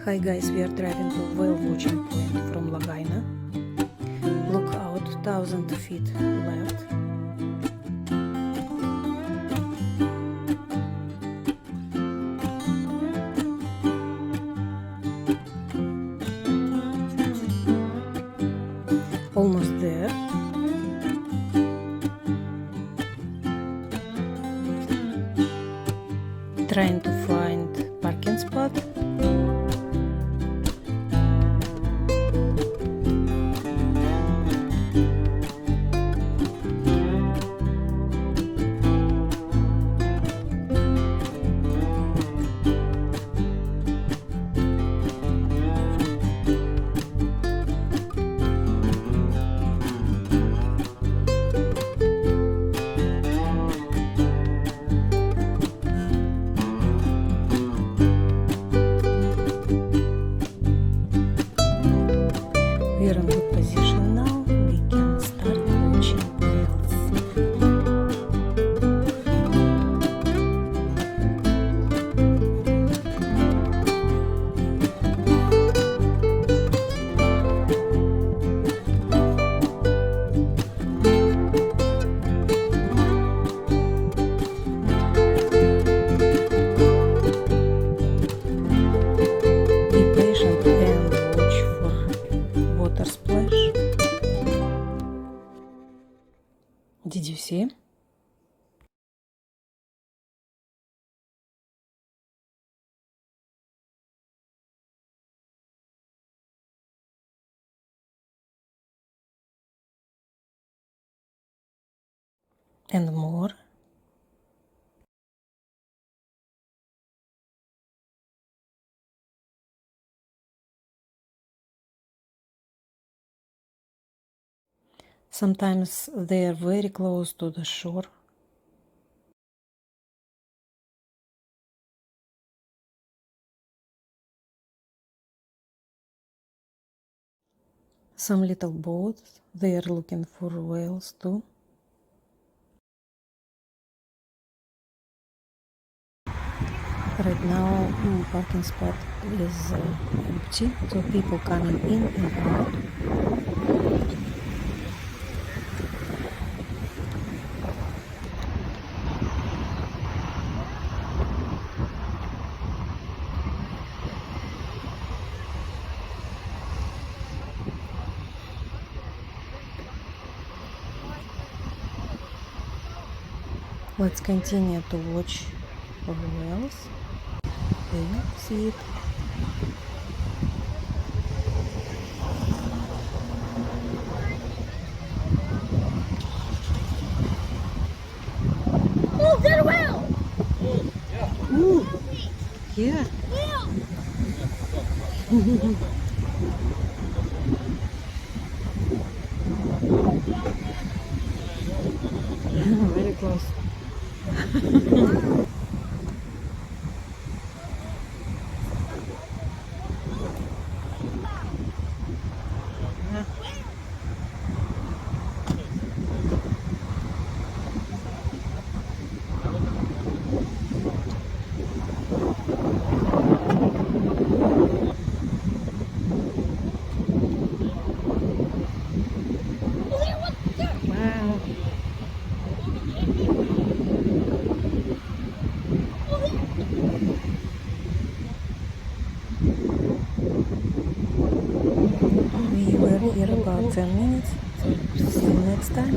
Hi guys, we are driving to whale watching point from Lagaina. Look out, 1000 feet left. Almost there. Trying to find parking spot. We are in good position now. We can start watching whales. Be patient and watch for water splash. Did you see? And more. Sometimes they are very close to the shore. Some little boats, they are looking for whales too. Right now parking spot is empty, so people coming in and out. Let's continue to watch for whales. Okay, see it. Oh, there's a whale! Ooh, yeah. Very close. Wow. We were here about 10 minutes, so see you next time.